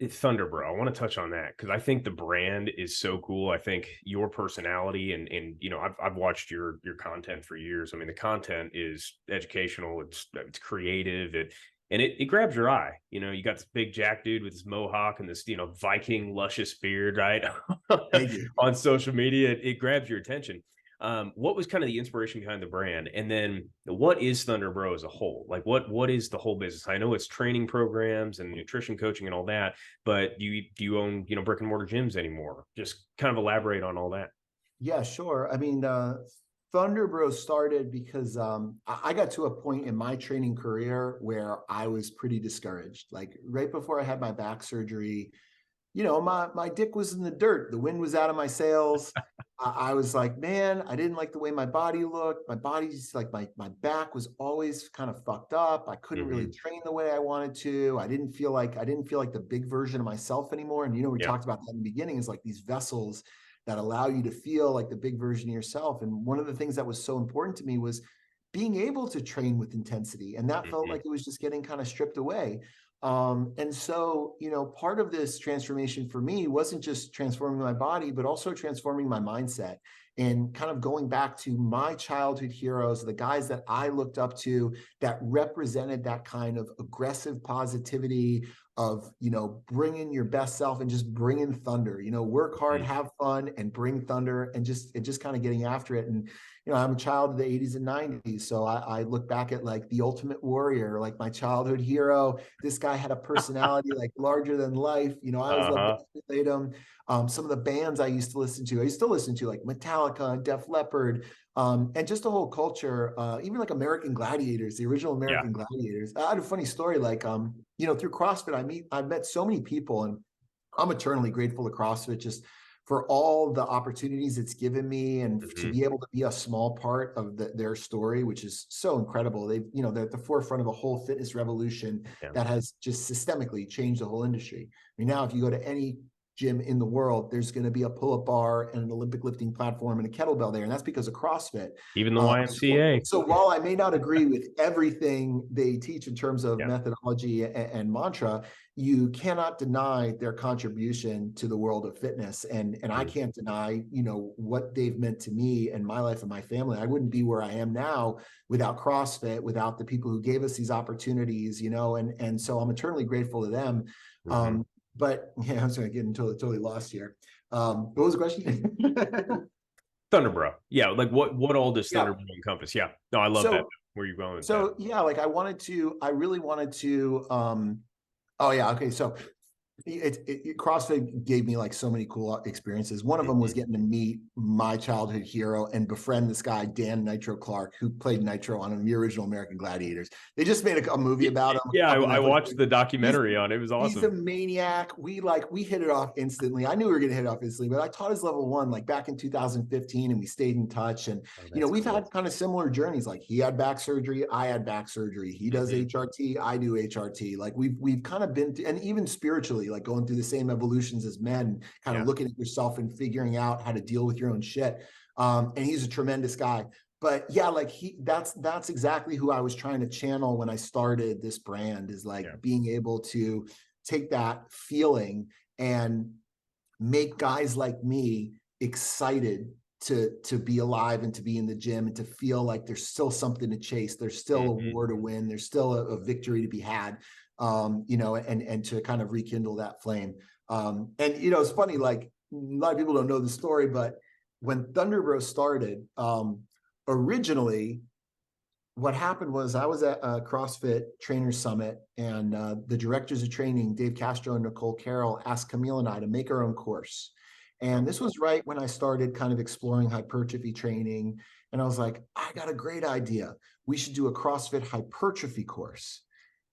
Thundrbro. I want to touch on that because I think the brand is so cool. I think your personality and I've watched your content for years. I mean, the content is educational, it's creative, it grabs your eye. You got this big jack dude with his mohawk and this, Viking luscious beard, right? Thank you. On social media. It grabs your attention. What was kind of the inspiration behind the brand? And then what is Thundrbro as a whole? Like what is the whole business? I know it's training programs and nutrition coaching and all that, but do you own, brick and mortar gyms anymore? Just kind of elaborate on all that. Yeah, sure. I mean, Thunderbro started because I got to a point in my training career where I was pretty discouraged. Like right before I had my back surgery, my dick was in the dirt. The wind was out of my sails. I was like, man, I didn't like the way my body looked. My body's like my back was always kind of fucked up. I couldn't really Hmm. train the way I wanted to. I didn't feel like the big version of myself anymore. And we Yeah. talked about that in the beginning is like these vessels that allow you to feel like the big version of yourself. And one of the things that was so important to me was being able to train with intensity. And that felt Hmm. like it was just getting kind of stripped away. And so, part of this transformation for me wasn't just transforming my body, but also transforming my mindset and kind of going back to my childhood heroes, the guys that I looked up to that represented that kind of aggressive positivity of, bringing your best self and just bringing thunder, work hard, Hmm. have fun and bring thunder and just kind of getting after it. And, I'm a child of the 80s and 90s. So I look back at like the Ultimate Warrior, like my childhood hero. This guy had a personality like larger than life. I always loved Uh-huh. to emulate him. Some of the bands I used to listen to, I used to listen to like Metallica and Def Leppard, and just the whole culture, even like American Gladiators, the original Yeah. American Gladiators. I had a funny story, like, through CrossFit, I've met so many people, and I'm eternally grateful to CrossFit just for all the opportunities it's given me and to Hmm. be able to be a small part of their story, which is so incredible. They're at the forefront of a whole fitness revolution Yeah. that has just systemically changed the whole industry. I mean, now if you go to any gym in the world, there's going to be a pull-up bar and an Olympic lifting platform and a kettlebell there, and that's because of CrossFit. Even the So, YMCA. so while I may not agree with everything they teach in terms of Yeah. methodology and mantra, you cannot deny their contribution to the world of fitness. And I Mhm. can't deny, what they've meant to me and my life and my family. I wouldn't be where I am now without CrossFit, without the people who gave us these opportunities, and so I'm eternally grateful to them. Mhm. But yeah, I was going to get into totally lost here. What was the question? Thundrbro. Yeah, like what all does Yeah. Thundrbro encompass? Yeah. No, I love that. So Where you going with that? so yeah, like I really wanted to oh yeah, okay. So CrossFit gave me like so many cool experiences. One of them was Mhm. getting to meet my childhood hero and befriend this guy, Dan Nitro Clark, who played Nitro on the original American Gladiators. They just made a movie about him, a Yeah, couple I Netflix watched movies. the He's documentary on it. It was he's a awesome. maniac. We hit it off instantly. I knew we were gonna hit it off instantly, but I taught his level one like back in 2015, and we stayed in touch. And Oh, that's we've cool. had kind of similar journeys. Like he had back surgery, I had back surgery. He does Mhm. HRT, I do HRT. Like we've kind of been and even spiritually, like going through the same evolutions as men, kind of Yeah. looking at yourself and figuring out how to deal with your own shit. And he's a tremendous guy. But yeah, like that's exactly who I was trying to channel when I started this brand, is like Yeah. being able to take that feeling and make guys like me excited to be alive and to be in the gym and to feel like there's still something to chase, there's still a Mhm. war to win, there's still a victory to be had, and to kind of rekindle that flame. And it's funny, like a lot of people don't know the story, but when Thunderbro started, originally what happened was I was at a CrossFit Trainer Summit, and the directors of training, Dave Castro and Nicole Carroll, asked Camille and I to make our own course. Oh, And this cool. was right when I started kind of exploring hypertrophy training. And I was like, I got a great idea. We should do a CrossFit hypertrophy course.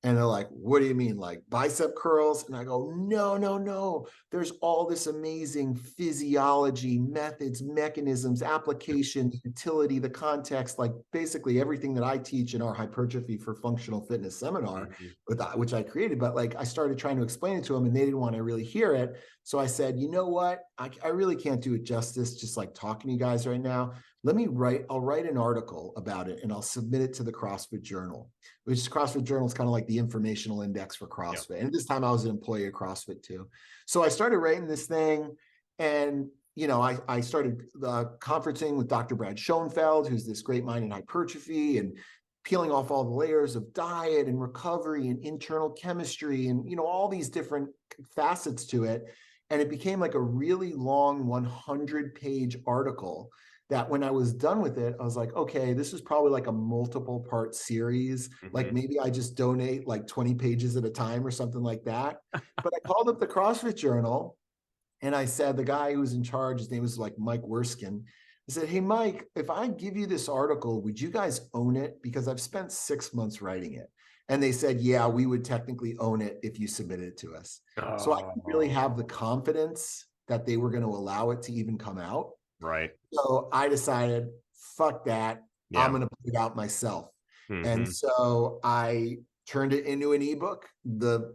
And they're like, what do you mean, like bicep curls? And I go, no, no, no. There's all this amazing physiology, methods, mechanisms, application, utility, the context, like basically everything that I teach in our hypertrophy for functional fitness seminar, Mhm. which I created. But like I started trying to explain it to them and they didn't want to really hear it. So I said, you know what? I really can't do it justice just like talking to you guys right now. I'll write an article about it and I'll submit it to the CrossFit Journal, which CrossFit Journal is kind of like the informational index for CrossFit. Yeah. And at this time I was an employee of CrossFit too. So I started writing this thing, and I started conferencing with Dr. Brad Schoenfeld, who's this great mind in hypertrophy, and peeling off all the layers of diet and recovery and internal chemistry and, all these different facets to it. And it became like a really long 100-page article that when I was done with it, I was like, okay, this is probably like a multiple part series. Like maybe I just donate like 20 pages at a time or something like that. But I called up the CrossFit Journal and I said, the guy who was in charge, his name was like Mike Werskin. I said, hey, Mike, if I give you this article, would you guys own it? Because I've spent 6 months writing it. And they said, yeah, we would technically own it if you submitted it to us. Oh. So I didn't really have the confidence that they were going to allow it to even come out. Right. So I decided, fuck that. Yeah. I'm going to put it out myself. And so I turned it into an ebook, the,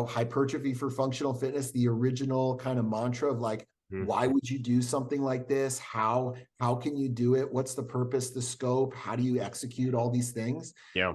hypertrophy for functional fitness, the original kind of mantra of like, why would you do something like this? How can you do it? What's the purpose, the scope? How do you execute all these things? Yeah.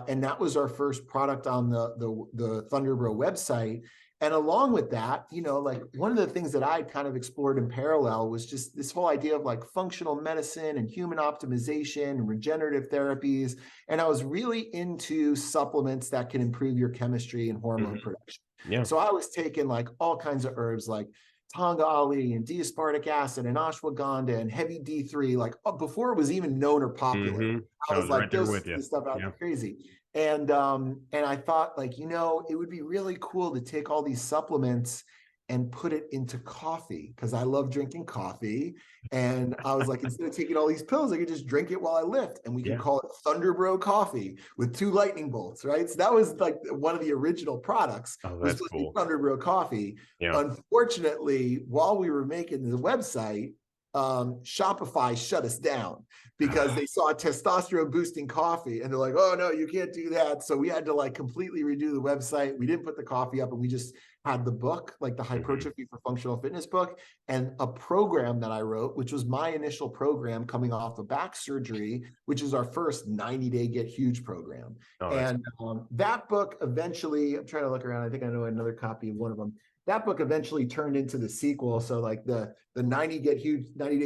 And that was our first product on the Thundrbro website. And along with that, like one of the things that I kind of explored in parallel was just this whole idea of like functional medicine and human optimization and regenerative therapies. And I was really into supplements that can improve your chemistry and hormone production. Yeah. So I was taking like all kinds of herbs like Tonga Ali and D-aspartic acid and ashwagandha and heavy D3, like before it was even known or popular. I was like, right there with you. This stuff out there crazy. And I thought like, it would be really cool to take all these supplements and put it into coffee because I love drinking coffee. And I was like, instead of taking all these pills, I could just drink it while I lift, and we could call it Thundrbro coffee with 2 lightning bolts, right? So that was like one of the original products. Oh, that's cool. Thundrbro coffee. Yeah. Unfortunately, while we were making the website, Shopify shut us down because they saw testosterone boosting coffee and they're like, oh no, you can't do that. So we had to like completely redo the website. We didn't put the coffee up, and we just had the book, like the hypertrophy for functional fitness book, and a program that I wrote, which was my initial program coming off of back surgery, which is our first 90-day Get Huge program. Oh, and that book eventually, I'm trying to look around, I think I know another copy of one of them. That book eventually turned into the sequel. So like the 90 Day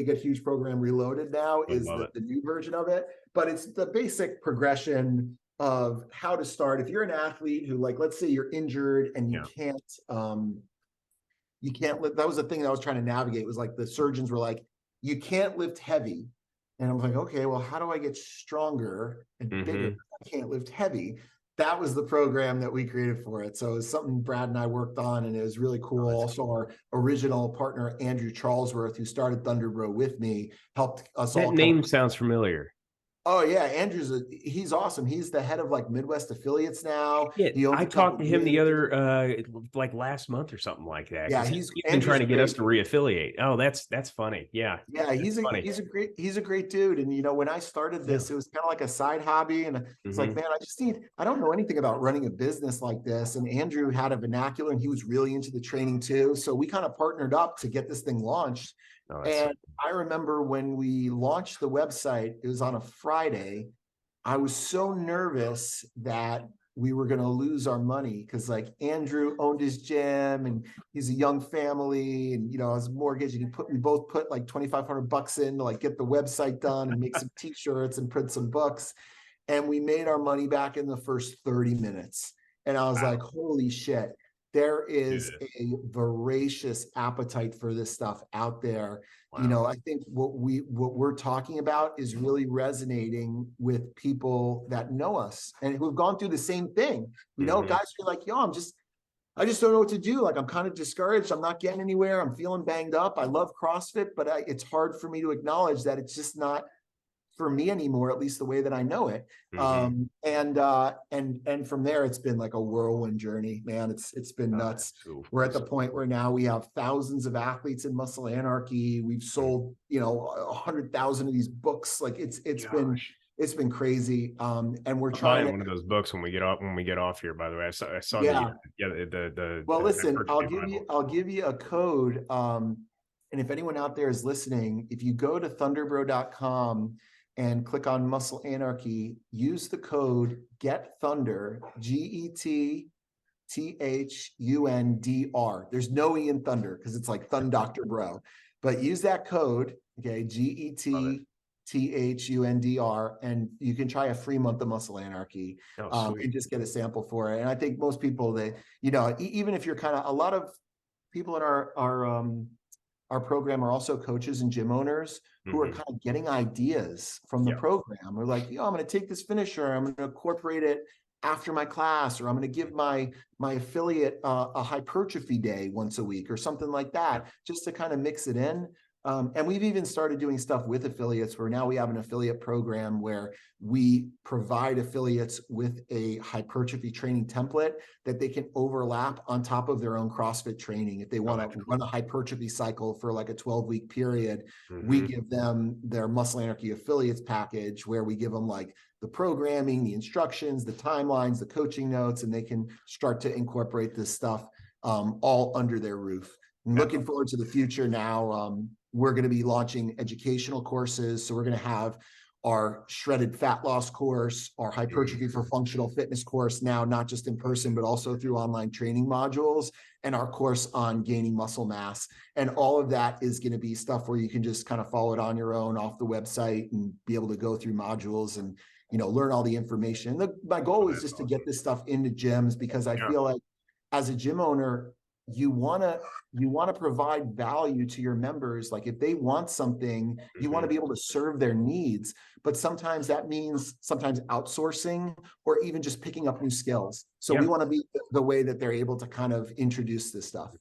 Get Huge program reloaded now is the new version of it, but it's the basic progression of how to start. If you're an athlete who, like, let's say you're injured and you can't lift. That was the thing that I was trying to navigate, was like the surgeons were like, you can't lift heavy. And I was like, okay, well, how do I get stronger and bigger? I can't lift heavy. That was the program that we created for it. So it was something Brad and I worked on, and it was really cool. Also, our original partner, Andrew Charlesworth, who started Thundrbro with me, helped us all. That name sounds familiar. Oh yeah, he's awesome. He's the head of like Midwest affiliates now. Yeah, I talked to him the other like last month or something like that. Yeah, he's been trying to get us to reaffiliate. Oh, that's funny. Yeah. Yeah, he's a great dude. And when I started this, it was kind of like a side hobby. And it's like, man, I don't know anything about running a business like this. And Andrew had a vernacular and he was really into the training too. So we kind of partnered up to get this thing launched. Oh, and I remember when we launched the website, it was on a Friday. I was so nervous that we were going to lose our money because like Andrew owned his gym and he's a young family, and I was mortgage, and we both put like $2,500 in to like get the website done and make some t-shirts and print some books. And we made our money back in the first 30 minutes. And I was like, holy shit. There is a voracious appetite for this stuff out there. Wow. I think what we're talking about is really resonating with people that know us and who've gone through the same thing. Guys are like, yo, I just don't know what to do. Like, I'm kind of discouraged. I'm not getting anywhere. I'm feeling banged up. I love CrossFit, but it's hard for me to acknowledge that it's just not for me anymore, at least the way that I know it. And from there, it's been like a whirlwind journey, man. It's been nuts. Cool. We're at the point where now we have thousands of athletes in Muscle Anarchy. We've sold, 100,000 of these books. Like it's been crazy. And we're trying one of those books when we get off here, by the way. I saw well, listen, I'll give you a code. And if anyone out there is listening, if you go to thundrbro.com and click on Muscle Anarchy, use the code GETTHUNDR, GETTHUNDR. There's no E in Thunder because it's like Thun Dr. Bro. But use that code, okay, GETTHUNDR, and you can try a free month of Muscle Anarchy and just get a sample for it. And I think most people, they, you know, even if you're kind of, a lot of people in our program are also coaches and gym owners who are kind of getting ideas from the program. We're like, yo, I'm going to take this finisher, I'm going to incorporate it after my class, or I'm going to give my affiliate a hypertrophy day once a week or something like that, just to kind of mix it in. And we've even started doing stuff with affiliates, where now we have an affiliate program where we provide affiliates with a hypertrophy training template that they can overlap on top of their own CrossFit training. If they want to run a hypertrophy cycle for like a 12-week period, we give them their Muscle Anarchy affiliates package, where we give them like the programming, the instructions, the timelines, the coaching notes, and they can start to incorporate this stuff all under their roof. I'm looking forward to the future now. We're going to be launching educational courses. So we're going to have our shredded fat loss course, our hypertrophy for functional fitness course now, not just in person, but also through online training modules, and our course on gaining muscle mass. And all of that is going to be stuff where you can just kind of follow it on your own off the website and be able to go through modules and, you know, learn all the information. My goal is just to get this stuff into gyms, because I feel like as a gym owner, you want to provide value to your members. Like if they want something, you want to be able to serve their needs, but sometimes that means outsourcing or even just picking up new skills. So we want to be the way that they're able to kind of introduce this stuff.